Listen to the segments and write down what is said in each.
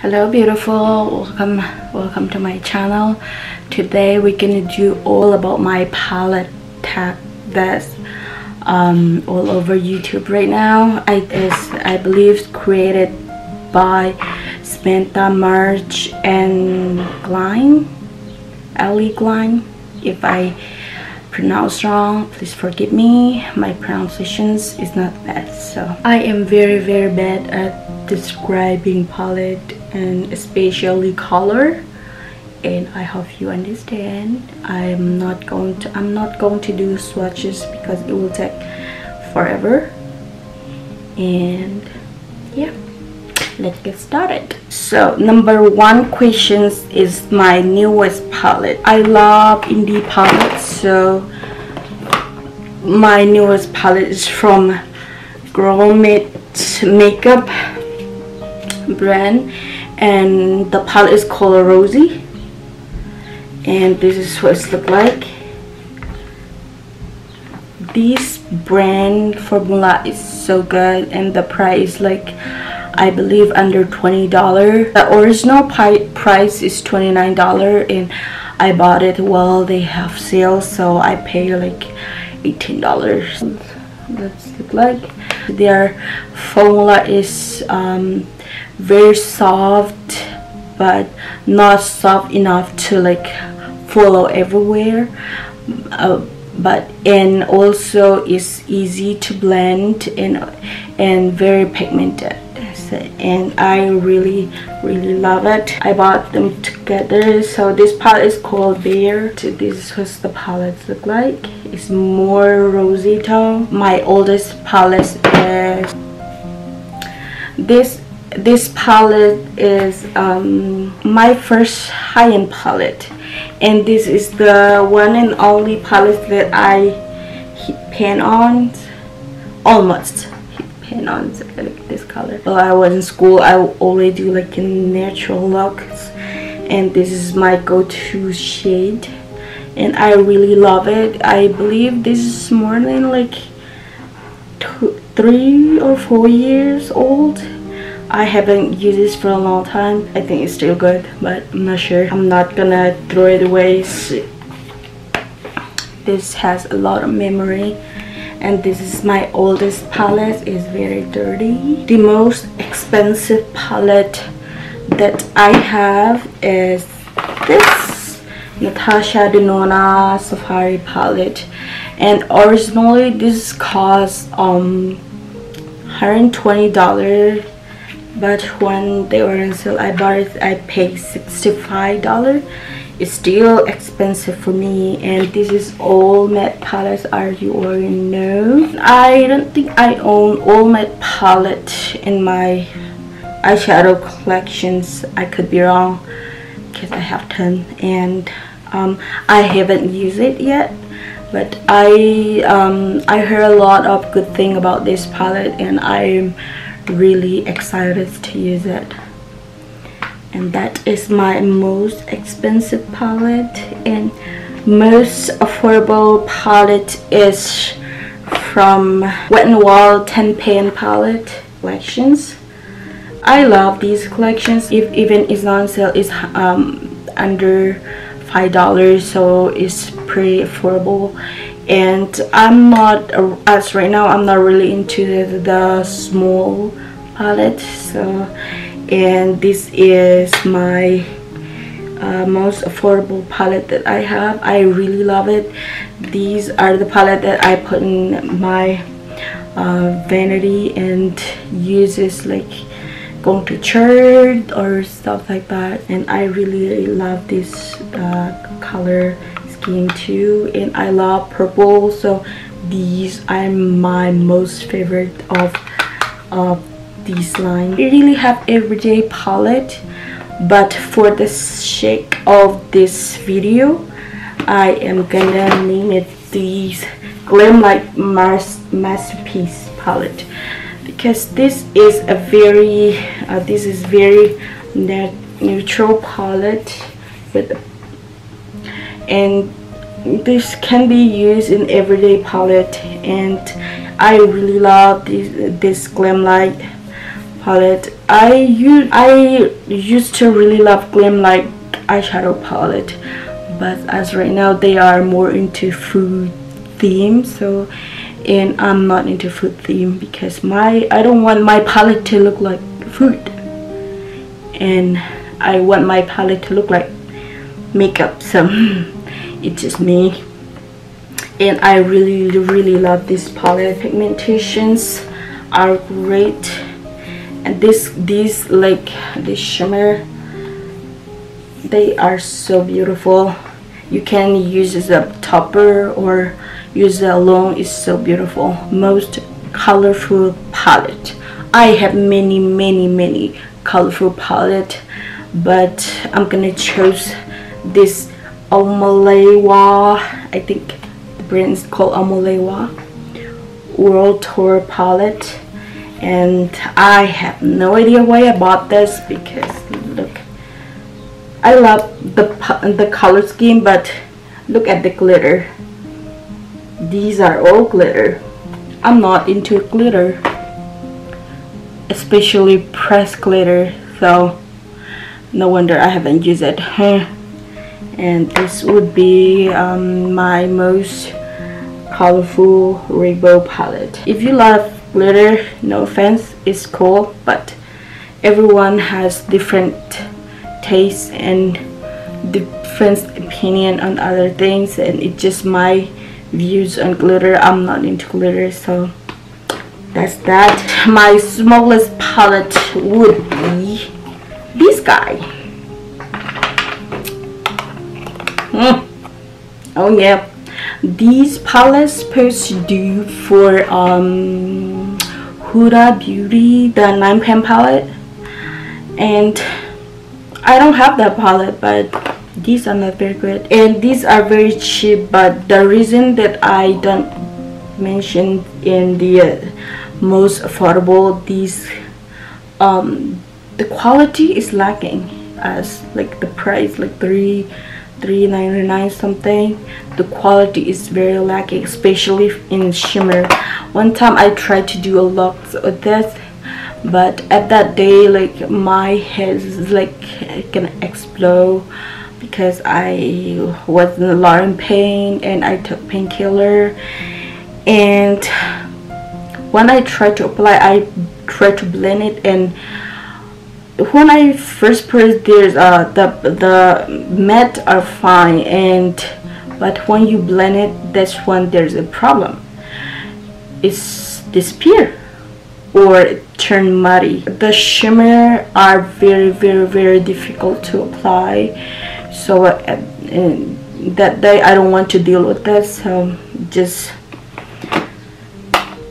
Hello beautiful, welcome to my channel. Today we're gonna do all about my palette tag that's all over YouTube right now. I believe created by Samantha, March, and Glines, Allie Glines. If I pronounce wrong, please forgive me. My pronunciations is not bad. So I am very bad at describing palette and especially color, and I hope you understand. I'm not going to do swatches because it will take forever. And yeah, let's get started. So number one questions is my newest palette. I love indie palettes, so my newest palette is from Gurl makeup brand, and the palette is called Rosy, and this is what it looks like. This brand formula is so good, and the price like I believe under $20. The original price is $29, and I bought it while they have sales, so I pay like $18. Let's look like their formula is very soft, but not soft enough to like follow everywhere, and also is easy to blend and very pigmented, and I really love it. I bought them together. So this palette is called Bear. This is what the palettes look like. It's more rosy tone. My oldest palette is this palette is my first high-end palette, and this is the one and only palette that I pan on, almost pan on. So I like this color. While I was in school, I always do like a natural looks, and this is my go-to shade, and I really love it. I believe this is more than like 3 or 4 years old. I haven't used this for a long time. I think it's still good, but I'm not sure. I'm not gonna throw it away. This has a lot of memory, and this is my oldest palette. It's very dirty. The most expensive palette that I have is this Natashia Denona Safari palette, and originally this cost $120, but when they were on sale I bought it. I paid $65. It's still expensive for me, and this is all matte palettes, as you already know. I don't think I own all matte palette in my eyeshadow collections. I could be wrong because I have 10, and I haven't used it yet, but I heard a lot of good thing about this palette, and I'm really excited to use it. And that is my most expensive palette, and most affordable palette is from Wet n Wild 10 pan palette collections. I love these collections. If even it's not on sale, it's under $5, so it's pretty affordable. And I'm not, as right now, I'm not really into the small palette. So, and this is my most affordable palette that I have. I really love it. These are the palette that I put in my vanity and uses like going to church or stuff like that. And I really love this color scheme too, and I love purple, so these are my most favorite of these lines. I really have everyday palette, but for the sake of this video I am gonna name it these Glamlite masterpiece palette, because this is a very neutral palette with, and this can be used in everyday palette, and I really love this Glamlite palette. I used to really love Glamlite eyeshadow palette, but as right now they are more into food theme, so, and I'm not into food theme because I don't want my palette to look like food, and I want my palette to look like makeup, so it's just me. And I really love this palette. Pigmentations are great, and these like this shimmer, they are so beautiful. You can use as a topper or use it alone. It's so beautiful. Most colorful palette. I have many colorful palette, but I'm gonna choose this omolewa, I think the brand is called omolewa World Tour palette, and I have no idea why I bought this because look, I love the color scheme, but look at the glitter. These are all glitter. I'm not into glitter, especially pressed glitter, so no wonder I haven't used it. And this would be my most colorful rainbow palette. If you love glitter, no offense, it's cool, but everyone has different tastes and different opinion on other things, and it's just my views on glitter. I'm not into glitter, so that's that. My smallest palette would be this guy. Oh yeah, these palettes supposed to do for Huda Beauty, the 9 pan palette, and I don't have that palette, but these are not very good, and these are very cheap. But the reason that I don't mention in the most affordable, these the quality is lacking, as like the price like $3.99 something. The quality is very lacking, especially in shimmer. One time I tried to do a lot of this, but at that day, like, my head is like gonna explode because I was in a lot of pain and I took painkiller. And when I tried to apply, I tried to blend it, and when I first pressed, there's the matte are fine, but when you blend it, that's when there's a problem. It's disappear or it turn muddy. The shimmer are very difficult to apply, so that day I don't want to deal with this, so just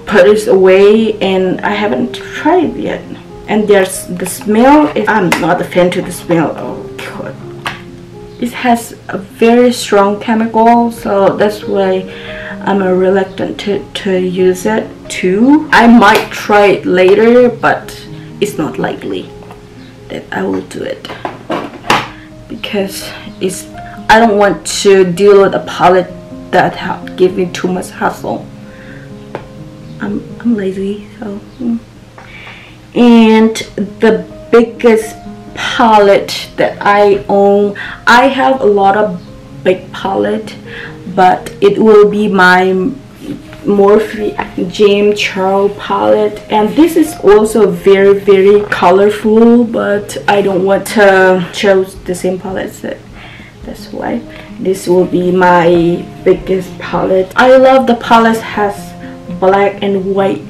put this away, and I haven't tried it yet. And there's the smell. I'm not a fan to the smell. Oh god, it has a very strong chemical, so that's why I'm reluctant to use it too. I might try it later, but it's not likely that I will do it because I don't want to deal with a palette that give me too much hassle. I'm lazy, so. And the biggest palette that I own, I have a lot of big palette, but it will be my morphexjames Charles palette, and this is also very colorful, but I don't want to choose the same palette, so that's why this will be my biggest palette. I love the palette has black and white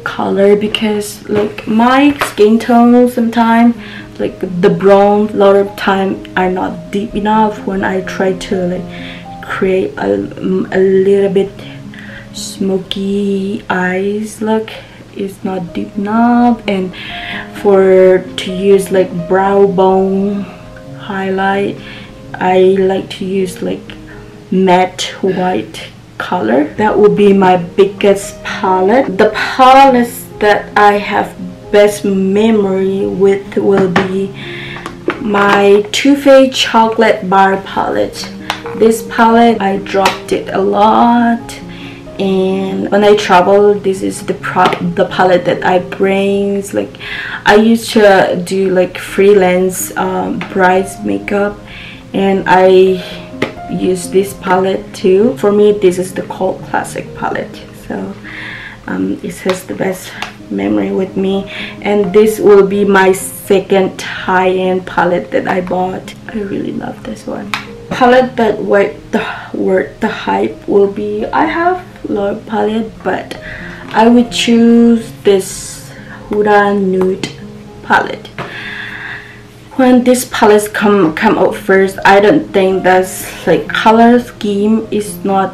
color because like my skin tone sometimes, like the brown, a lot of time are not deep enough. When I try to like create a little bit smoky eyes look, it's not deep enough. And to use like brow bone highlight, I like to use like matte white color. That will be my biggest palette. The palettes that I have best memory with will be my Too Faced chocolate bar palette. This palette I dropped it a lot, and when I travel, this is the palette that I bring. It's like I used to do like freelance brides makeup, and I use this palette too. For me, this is the cult classic palette, so it has the best memory with me. And this will be my second high-end palette that I bought. I really love this one. Palette that worth the hype will be, I have a lot of palette, but I would choose this Huda Nude palette. When this palette come out first, I don't think that's like color scheme is not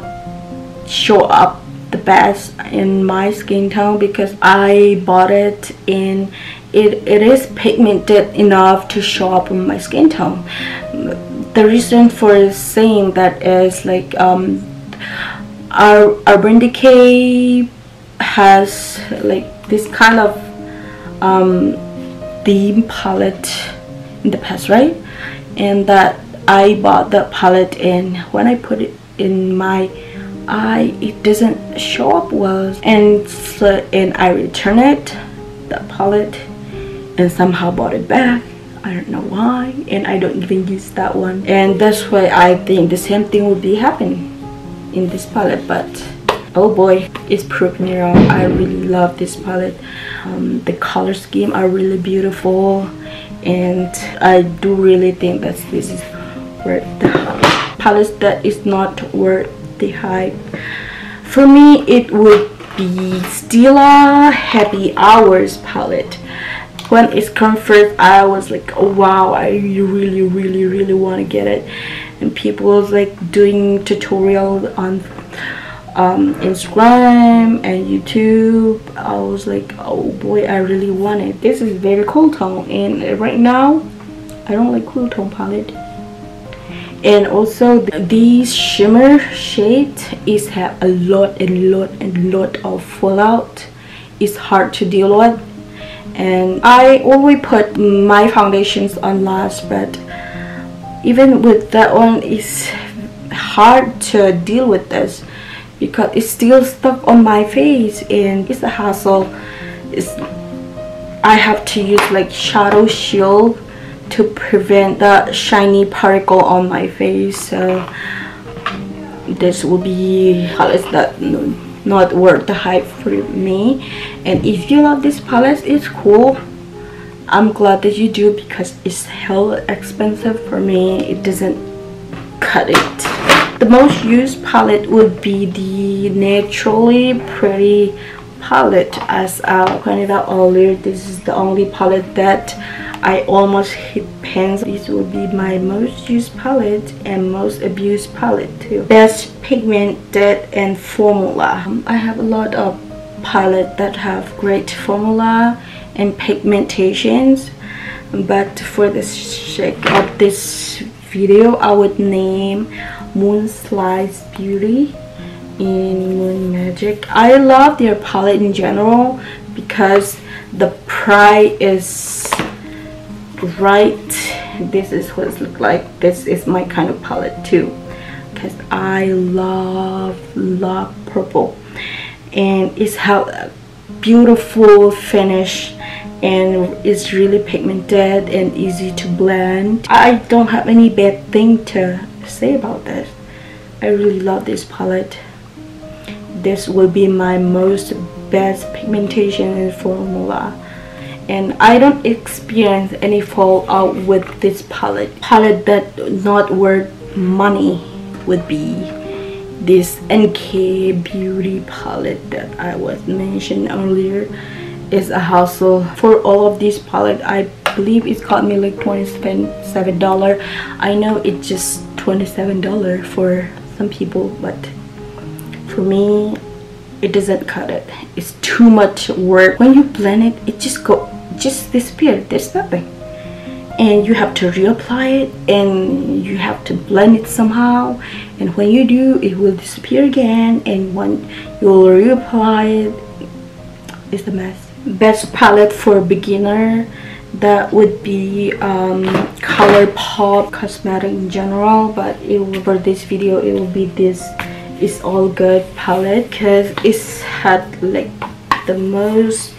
show up the best in my skin tone, because I bought it and it is pigmented enough to show up on my skin tone. The reason for saying that is like our Urban Decay has like this kind of theme palette in the past, right? And that I bought the palette, and when I put it in my eye, it doesn't show up well, and I returned it, the palette, and somehow bought it back. I don't know why, and I don't even use that one, and that's why I think the same thing will be happening in this palette. But oh boy, it's proved me wrong. I really love this palette. The color scheme are really beautiful, and I do really think that this is worth the hype. Palette that is not worth the hype, for me, it would be Stila Happy Hours palette. When it's come first, I was like, oh wow, I really want to get it, and people was like doing tutorial on Instagram and YouTube. I was like, oh boy, I really want it. This is very cool tone, and right now I don't like cool tone palette. And also these shimmer shades is have a lot of fallout. It's hard to deal with, and I always put my foundations on last, but even with that one, it's hard to deal with this because it's still stuck on my face, and it's a hassle. I have to use like shadow shield to prevent the shiny particle on my face. So this will be palettes that not worth the hype for me. And if you love this palette, it's cool. I'm glad that you do, because it's hell expensive. For me, it doesn't cut it. The most used palette would be the Naturally Pretty palette. As I pointed out earlier, this is the only palette that I almost hit pans. This will be my most used palette and most abused palette too. Best pigmented and formula. I have a lot of palettes that have great formula and pigmentations, but for the sake of this video, I would name Moonslice Beauty in Moon Magic. I love their palette in general because the price is right. This is what it looks like. This is my kind of palette too, because I love purple, and it's have a beautiful finish, and it's really pigmented and easy to blend. I don't have any bad thing to say about this. I really love this palette. This will be my most best pigmentation and formula, and I don't experience any fallout with this palette. Palette that not worth money would be this NK Beauty palette that I was mentioned earlier. Is a hassle. For all of these palette, I believe it's cost me like $27. I know it's just $27 for some people, but for me, it doesn't cut it. It's too much work. When you blend it, it just disappears. There's nothing, and you have to reapply it, and you have to blend it somehow, and when you do, it will disappear again, and when you will reapply it, it's a mess. Best palette for beginner, that would be ColourPop cosmetic in general, but for this video it will be this it's all good palette because it's had like the most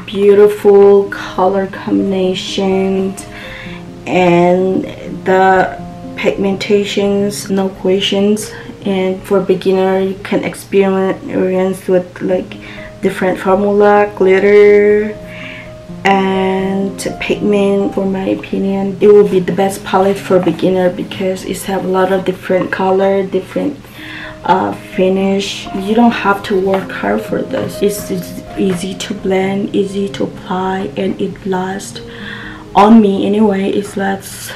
beautiful color combinations, and the pigmentations, no questions. And for beginner, you can experience with like different formula, glitter and pigment. For my opinion, it will be the best palette for beginner because it's have a lot of different color, different finish. You don't have to work hard for this. It's easy to blend, easy to apply, and it lasts. On me anyway, it lasts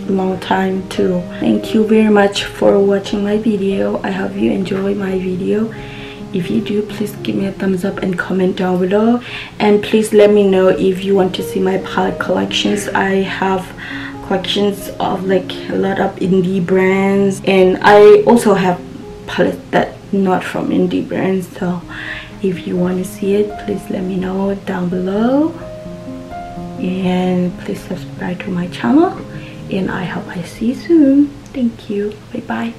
a long time too. Thank you very much for watching my video. I hope you enjoy my video. If you do, please give me a thumbs up and comment down below, and please let me know if you want to see my palette collections. I have collections of like a lot of indie brands, and I also have palettes that not from indie brands. So if you want to see it, please let me know down below, and please subscribe to my channel, and I hope I see you soon. Thank you. Bye bye.